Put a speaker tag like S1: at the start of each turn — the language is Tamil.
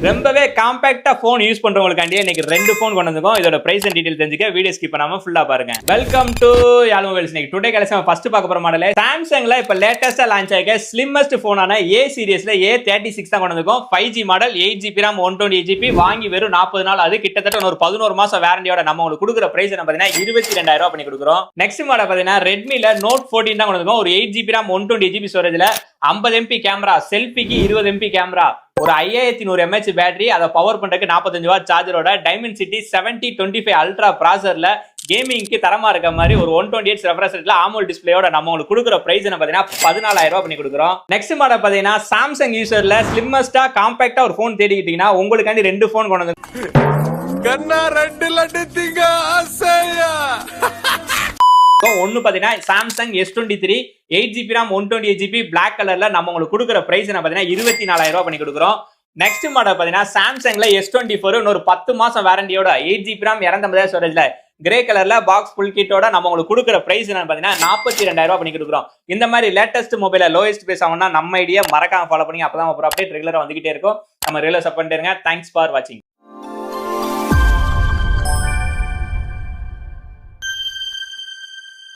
S1: ரொம்பவே காம்பாக்டா போன் யூஸ் பண்றவங்களுக்காண்டி இன்னைக்கு ரெண்டு போன் கொண்டு வந்திருக்கோம். இதோட பிரைஸ் அண்ட் டீடைல் தெரிஞ்சுக்க வீடியோ ஸ்கிப் பண்ணாம ஃபுல்லா பாருங்க. Welcome to Yazh mobiles. இன்னைக்கு டுடே கலெக்ஷன் ஃபர்ஸ்ட் பார்க்க போற மாடல் சாம்சங்ல இப்ப லேட்டஸ்டா லான்ச் ஆகிய ஸ்லிம்மஸ்ட் போனான A சீரிஸ்ல A36 தான் கொண்டு வந்திருக்கோம். 5G model 8GB RAM 128GB வாங்கி வெறும் 40 நாள். அது கிட்டத்தட்ட ஒரு 11 மாசம் வாரண்டியோட நம்ம உங்களுக்கு கொடுக்குற பிரைஸ் என்ன பாத்தீங்கன்னா 22,000 ரூபாய் பண்ணி கொடுக்குறோம். நெக்ஸ்ட் மாடல் பாத்தீங்கன்னா ரெட்மில Note 14 தான் கொண்டு வந்திருக்கோம். ஒரு 8GB RAM 128GB ஸ்டோரேஜ்ல 50MP கேமரா, செல்ஃபிக்கு 20MP கேமரா, ஒரு 5100 mAh பேட்டரி, அதை பவர் பண்றதுக்கு 45 வாட் சார்ஜரோட டைமென்சிட்டி 7025 அல்ட்ரா ப்ராசஸர்ல கேமிங்க்கு தரமா இருக்க மாதிரி ஒரு 128 ரெஃப்ரெஷ் ரேட்ல AMOLED டிஸ்ப்ளேயோட நம்ம உங்களுக்கு கொடுக்குற பிரைஸ் என்ன பாத்தீங்கன்னா 14,000 ரூபாய் பண்ணி கொடுக்குறோம். நெக்ஸ்ட் மாடல் பாத்தீங்கன்னா சாம்சங் யூசர்ல ஸ்லிம்மஸ்டா காம்பாக்டா ஒரு போன் தேடிக்கிட்டீங்கன்னா உங்களுக்காண்டி ரெண்டு போன் கொண்டு வந்து
S2: கண்ணா ரெண்டு லட்டு திங்க ஆசையா.
S1: ஒன்னு பாத்தீங்கன்னா Samsung S23 8GB RAM 128GB black கலர்ல நம்ம உங்களுக்கு கொடுக்குற பிரைஸ் என்ன பாத்தீங்கன்னா 24,000 ரூபாய் பண்ணி கொடுக்குறோம். நெக்ஸ்ட் மாடல் பாத்தீங்கன்னா சாம்சங்ல S24 இன்னொரு 10 மாசம் வாரண்டியோட 8GB RAM 250 ஸ்டோரேஜ்ல கிரே கலர்ல பாக்ஸ் ஃபுல் கிட்டோட நம்ம உங்களுக்கு கொடுக்குற பிரைஸ் என்ன பாத்தீங்கன்னா 42,000 ரூபாய் பண்ணி கொடுக்குறோம். இந்த மாதிரி லேட்டஸ்ட் மொபைல லோயஸ்ட் பிரைஸ் ஆகும்னா நம்ம ஐடியா மறக்காம ஃபாலோ பண்ணி அப்பதான் அப்டேட் ரெகுலரா வந்துகிட்டே இருக்கும். நம்ம ரெகுலர் சப்போர்ட் பண்ணுங்க. தேங்க்ஸ் ஃபார் வாட்சிங்.